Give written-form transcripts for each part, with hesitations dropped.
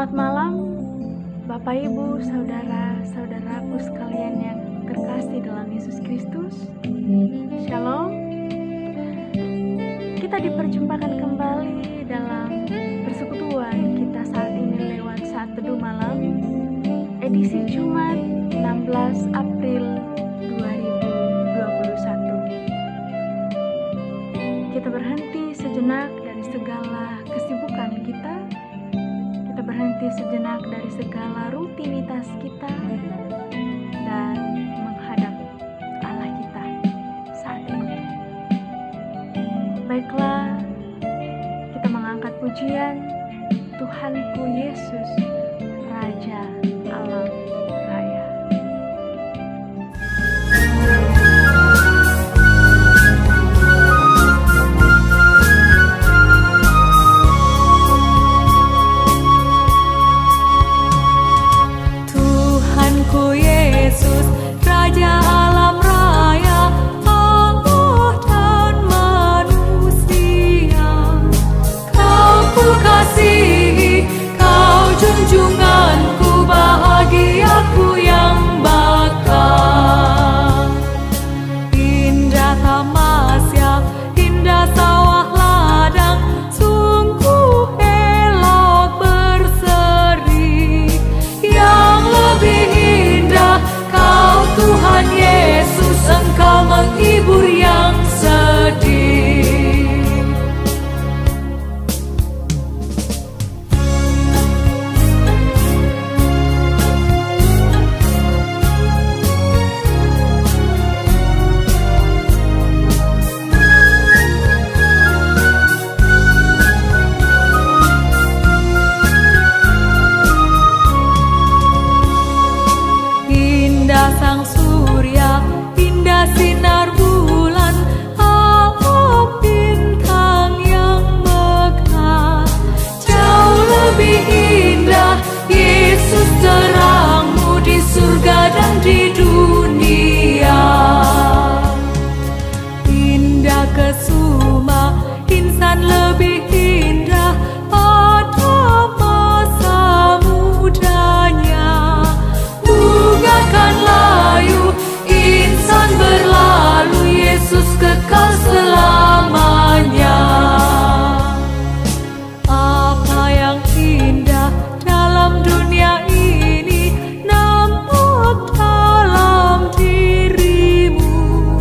Selamat malam, Bapak Ibu, saudara-saudaraku sekalian yang terkasih dalam Yesus Kristus. Shalom. Kita diperjumpakan kembali dalam persekutuan kita saat ini lewat saat teduh malam, edisi Jumat 16 April 2021. Kita berhenti sejenak dari segala kesibukan kita. Kita berhenti sejenak dari segala rutinitas kita dan menghadap Allah kita saat ini. Baiklah, kita mengangkat pujian Tuhanku Yesus, Raja Alam Raya. Junjunganku, bahagiaku yang bakal. Indah tamasya, indah sawah ladang, sungguh elok berseri. Yang lebih indah, Kau Tuhan Yesus, Engkau menghibur yang sedih. Sang surya, indah sinar bulan, alam bintang yang megah. Jauh lebih indah Yesus, terangmu di surga dan di dunia. Indah kesuma, insan lebih indah pada masa mudanya. Bungakan layu, insan berlalu, Yesus kekal selamanya. Apa yang indah dalam dunia ini nampak dalam dirimu.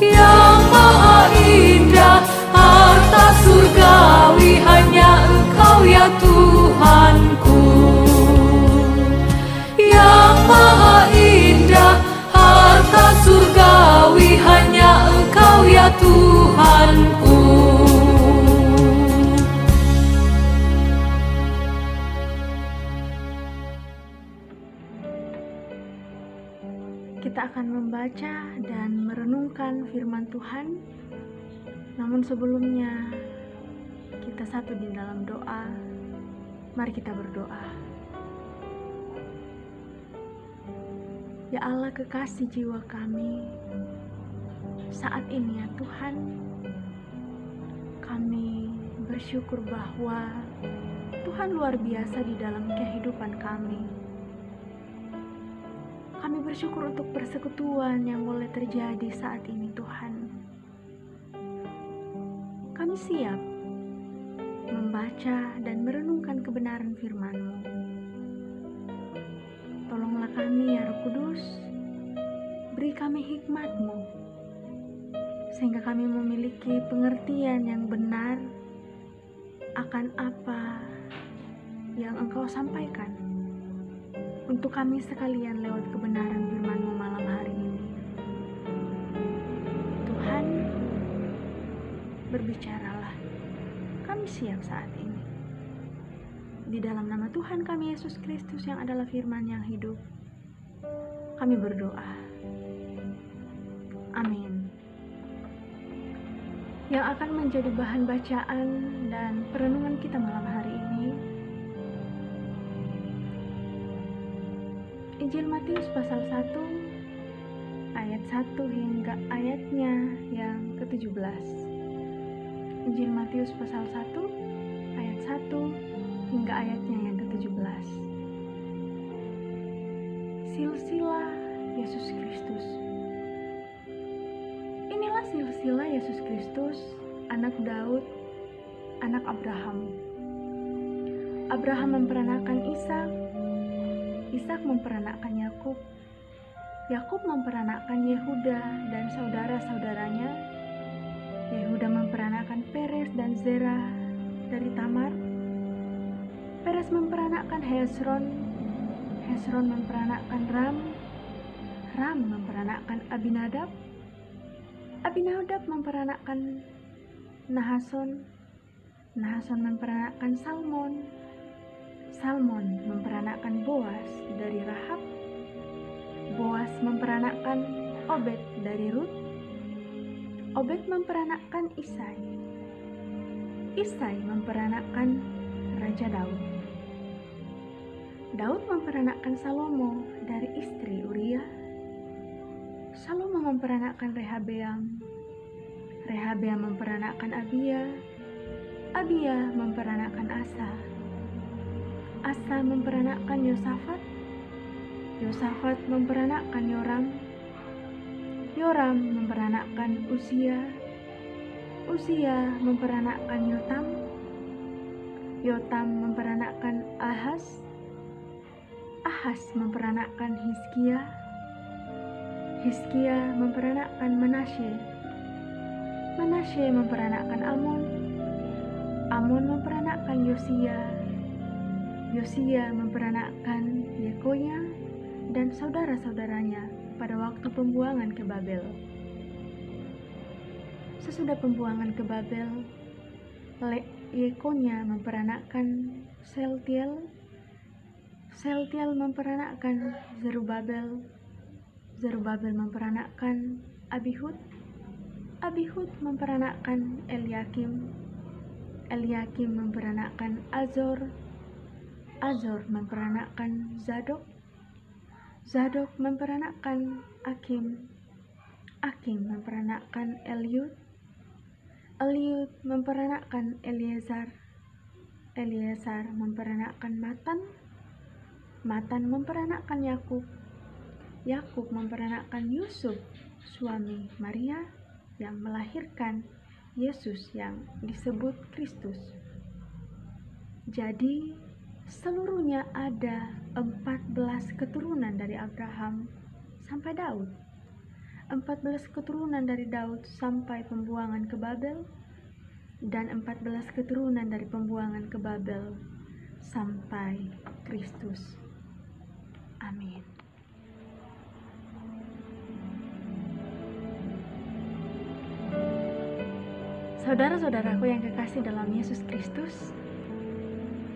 Yang maha indah, harta surgawi, hanya Engkau ya Tuhanku. Yang maha indah, harta surgawi, hanya Engkau ya Tuhanku. Kita akan membaca dan merenungkan firman Tuhan. Namun sebelumnya, kita satu di dalam doa. Mari kita berdoa. Ya Allah, kekasih jiwa kami, saat ini ya Tuhan, kami bersyukur bahwa Tuhan luar biasa di dalam kehidupan kami. Kami bersyukur untuk persekutuan yang boleh terjadi saat ini Tuhan. Kami siap membaca dan merenungkan kebenaran firman-Mu. Tolonglah kami ya Roh Kudus, beri kami hikmat-Mu, sehingga kami memiliki pengertian yang benar akan apa yang Engkau sampaikan untuk kami sekalian lewat kebenaran firman-Mu malam hari ini. Tuhan, berbicaralah, kami siap saat ini. Di dalam nama Tuhan kami Yesus Kristus yang adalah firman yang hidup, kami berdoa. Amin. Yang akan menjadi bahan bacaan dan perenungan kita malam hari ini, Injil Matius pasal 1 ayat 1 hingga ayatnya yang ke-17. Injil Matius pasal 1 ayat 1 hingga ayatnya yang ke-17. 17. Silsilah Yesus Kristus. Inilah silsilah Yesus Kristus, anak Daud, anak Abraham. Abraham memperanakan Ishak, Ishak memperanakan Yakub, Yakub memperanakan Yehuda dan saudara-saudaranya. Yehuda memperanakan Peres dan Zerah dari Tamar. Peres memperanakan Hezron, Hezron memperanakan Ram, Ram memperanakan Abinadab, Abinadab memperanakan Nahason, Nahason memperanakan Salmon, Salmon memperanakan Boas dari Rahab, Boas memperanakan Obed dari Rut, Obed memperanakan Isai, Isai memperanakan Raja Daud, Daud memperanakan Salomo dari istri Uria, Salomo memperanakan Rehabeam, Rehabeam memperanakan Abia, Abia memperanakan Asa, Asa memperanakan Yosafat, Yosafat memperanakan Yoram, Yoram memperanakan Uzia, Uzia memperanakan Yotam, Yotam memperanakan Ahaz, Ahaz memperanakan Hizkia, Hizkia memperanakan Manasye, Manasye memperanakan Amon, Amon memperanakan Yosia, Yosia memperanakan Yekonya dan saudara-saudaranya pada waktu pembuangan ke Babel. Sesudah pembuangan ke Babel, Yekonya memperanakan Sealtiel, Sealtiel memperanakan Zerubabel, Zerubabel memperanakan Abihud, Abihud memperanakan Eliakim, Eliakim memperanakan Azor, Azor memperanakan Zadok, Zadok memperanakan Akim, Akim memperanakan Eliud, Eliud memperanakan Eleazar, Eleazar memperanakan Matan, Matan memperanakan Yakub, Yakub memperanakan Yusuf, suami Maria yang melahirkan Yesus yang disebut Kristus. Jadi seluruhnya ada 14 keturunan dari Abraham sampai Daud, 14 keturunan dari Daud sampai pembuangan ke Babel, dan 14 keturunan dari pembuangan ke Babel sampai Kristus. Amin. Saudara-saudaraku yang kekasih dalam Yesus Kristus,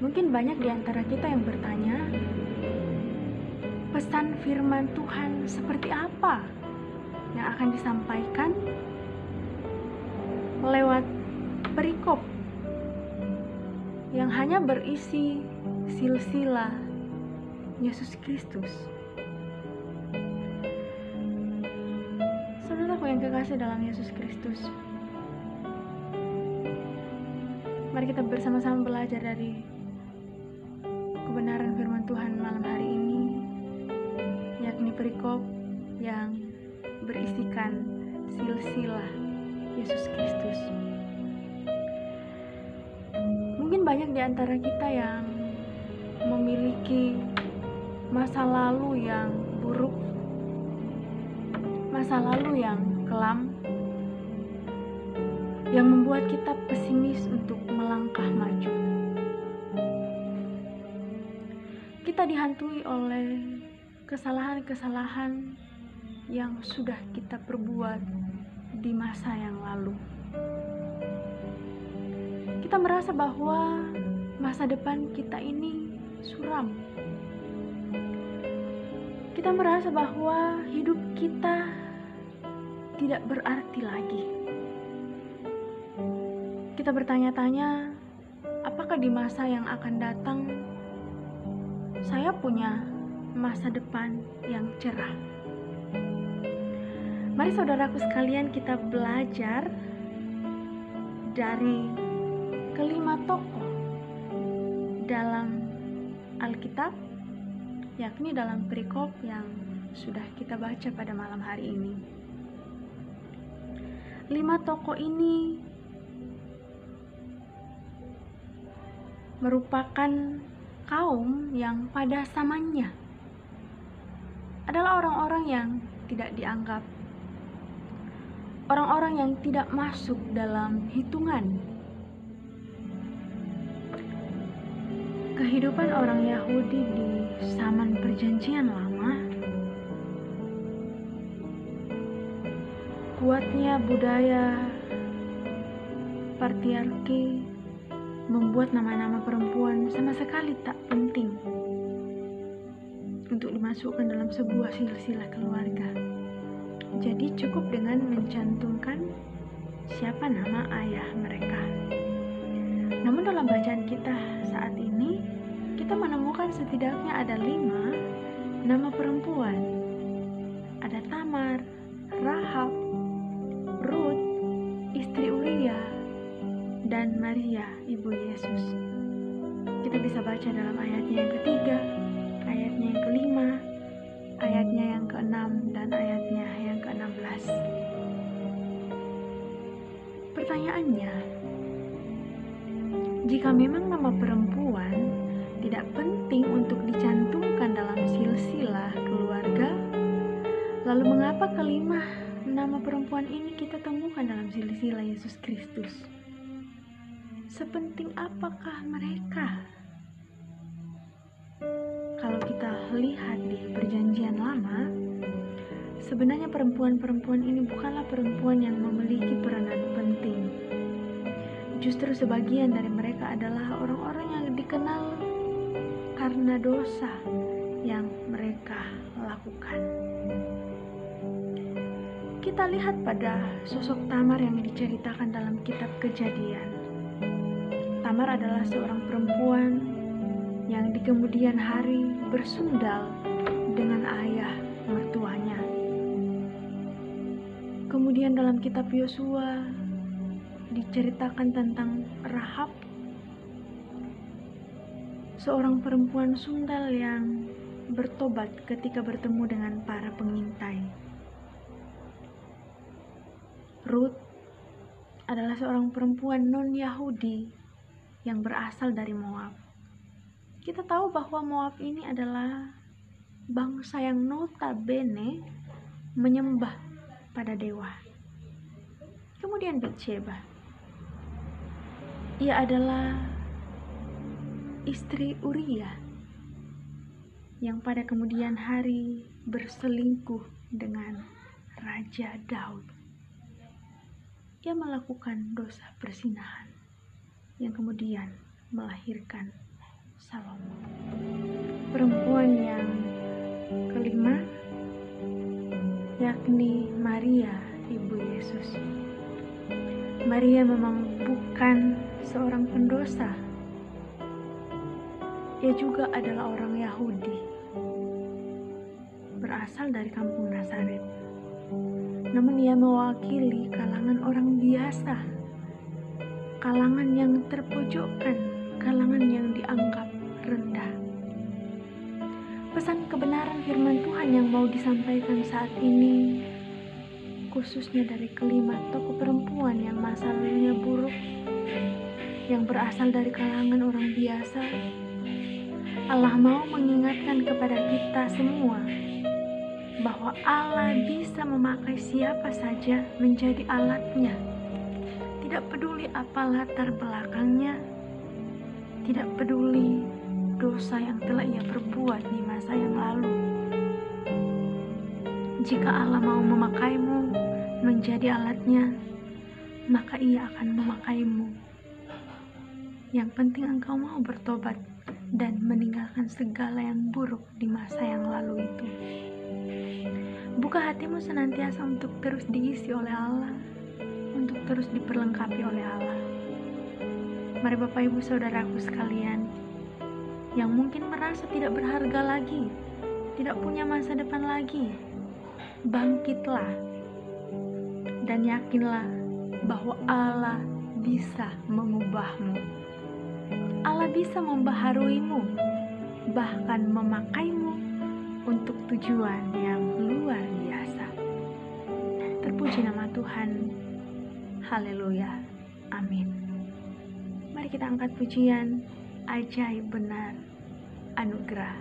mungkin banyak di antara kita yang bertanya, pesan firman Tuhan seperti apa yang akan disampaikan lewat perikop yang hanya berisi silsilah Yesus Kristus. Saudaraku yang kekasih dalam Yesus Kristus, mari kita bersama-sama belajar dari kebenaran firman Tuhan malam hari ini, yakni perikop yang berisikan silsilah Yesus Kristus. Mungkin banyak di antara kita yang memiliki masa lalu yang buruk, masa lalu yang kelam, yang membuat kita pesimis untuk melangkah maju. Kita dihantui oleh kesalahan-kesalahan yang sudah kita perbuat di masa yang lalu. Kita merasa bahwa masa depan kita ini suram. Kita merasa bahwa hidup kita tidak berarti lagi. Kita bertanya-tanya, apakah di masa yang akan datang saya punya masa depan yang cerah? Mari saudaraku sekalian, kita belajar dari kelima tokoh dalam Alkitab, yakni dalam perikop yang sudah kita baca pada malam hari ini. 5 tokoh ini merupakan kaum yang pada zamannya adalah orang-orang yang tidak dianggap, orang-orang yang tidak masuk dalam hitungan kehidupan orang Yahudi di zaman Perjanjian Lama. Kuatnya budaya patriarki membuat nama-nama perempuan sama sekali tak penting untuk dimasukkan dalam sebuah silsilah keluarga. Jadi cukup dengan mencantumkan siapa nama ayah mereka. Namun dalam bacaan kita saat ini, kita menemukan setidaknya ada 5 nama perempuan. Ada Tamar, Rahab, Ruth, istri Uria, dan Maria, ibu Yesus. Kita bisa baca dalam ayatnya yang ketiga, ayatnya yang kelima, ayatnya yang ke-6, dan ayatnya yang ke-16. Pertanyaannya, jika memang nama perempuan tidak penting untuk dicantumkan dalam silsilah keluarga, lalu mengapa kelima nama perempuan ini kita temukan dalam silsilah Yesus Kristus? Sepenting apakah mereka? Kalau kita lihat di Perjanjian Lama, sebenarnya perempuan-perempuan ini bukanlah perempuan yang memiliki peranan penting. Justru sebagian dari mereka adalah orang-orang yang dikenal karena dosa yang mereka lakukan. Kita lihat pada sosok Tamar yang diceritakan dalam kitab Kejadian. Tamar adalah seorang perempuan yang di kemudian hari bersundal dengan ayah mertuanya. Kemudian dalam kitab Yosua diceritakan tentang Rahab, seorang perempuan sundal yang bertobat ketika bertemu dengan para pengintai. Ruth adalah seorang perempuan non-Yahudi yang berasal dari Moab. Kita tahu bahwa Moab ini adalah bangsa yang notabene menyembah pada dewa. Kemudian Batsheba, ia adalah istri Uria yang pada kemudian hari berselingkuh dengan Raja Daud. Ia melakukan dosa perzinahan yang kemudian melahirkan Salomo. Perempuan yang kelima yakni Maria, ibu Yesus. Maria memang bukan seorang pendosa. Ia juga adalah orang Yahudi, berasal dari kampung Nazaret. Namun ia mewakili kalangan orang biasa, kalangan yang terpojokkan, kalangan yang dianggap rendah. Pesan kebenaran firman Tuhan yang mau disampaikan saat ini, khususnya dari kelima tokoh perempuan yang masa lalunya buruk, yang berasal dari kalangan orang biasa, Allah mau mengingatkan kepada kita semua bahwa Allah bisa memakai siapa saja menjadi alatnya. Tidak peduli apa latar belakangnya, tidak peduli dosa yang telah ia perbuat di masa yang lalu. Jika Allah mau memakaimu menjadi alatnya, maka ia akan memakaimu. Yang penting engkau mau bertobat dan meninggalkan segala yang buruk di masa yang lalu itu. Buka hatimu senantiasa untuk terus diisi oleh Allah, untuk terus diperlengkapi oleh Allah. Mari Bapak Ibu Saudaraku sekalian, yang mungkin merasa tidak berharga lagi, tidak punya masa depan lagi, bangkitlah dan yakinlah bahwa Allah bisa mengubahmu. Allah bisa membaharuimu. bahkan memakaimu untuk tujuan yang luar biasa. Terpuji nama Tuhan. Haleluya. Amin. Mari kita angkat pujian Ajaib Benar Anugerah.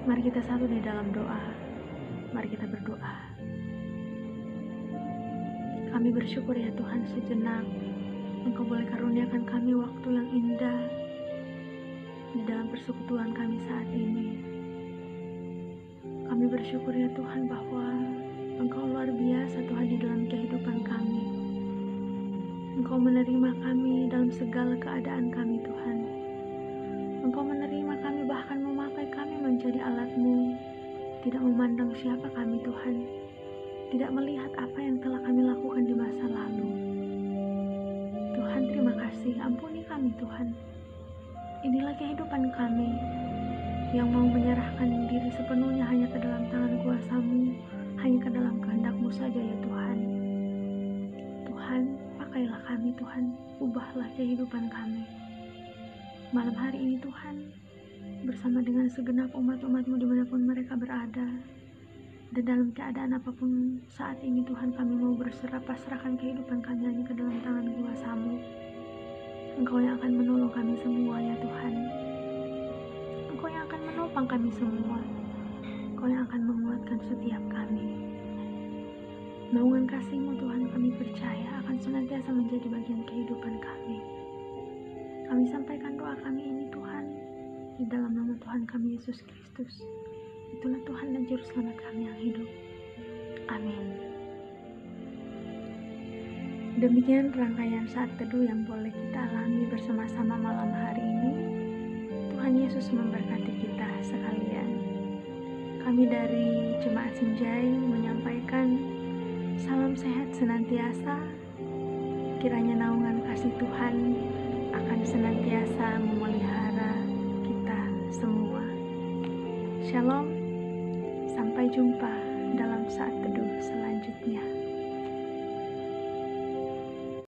Mari kita satu di dalam doa. Mari kita berdoa. Kami bersyukur ya Tuhan, sejenak Engkau boleh karuniakan kami waktu yang indah di dalam persekutuan kami saat ini. Kami bersyukur ya Tuhan bahwa Engkau luar biasa Tuhan di dalam kehidupan kami. Engkau menerima kami dalam segala keadaan kami Tuhan. Engkau menerima kami, bahkan memakai kami menjadi alat-Mu, tidak memandang siapa kami Tuhan, tidak melihat apa yang telah kami lakukan di masa lalu. Tuhan, terima kasih, ampuni kami Tuhan. Inilah kehidupan kami yang mau menyerahkan diri sepenuhnya hanya ke dalam tangan kuasa-Mu, hanya ke dalam kehendak-Mu saja ya Tuhan. Tuhan, pakailah kami Tuhan, ubahlah kehidupan kami. Malam hari ini Tuhan, bersama dengan segenap umat-umat-Mu dimanapun mereka berada, dan dalam keadaan apapun saat ini Tuhan, kami mau pasrahkan kehidupan kami hanya ke dalam tangan kuasa-Mu. Engkau yang akan menolong kami semua ya Tuhan. Engkau yang akan menopang kami semua. Engkau yang akan menguatkan setiap kami. Naungan kasih-Mu Tuhan, kami percaya akan senantiasa menjadi bagian kehidupan kami. Kami sampaikan doa kami ini Tuhan, di dalam nama Tuhan kami Yesus Kristus. Itulah Tuhan dan Juru Selamat kami yang hidup. Amin. Demikian rangkaian saat teduh yang boleh kita alami bersama-sama malam hari ini. Tuhan Yesus memberkati kita sekalian. Kami dari Jemaat Sinjai menyampaikan salam sehat senantiasa. Kiranya naungan kasih Tuhan akan senantiasa memelihara kita semua. Shalom, sampai jumpa dalam saat teduh selanjutnya.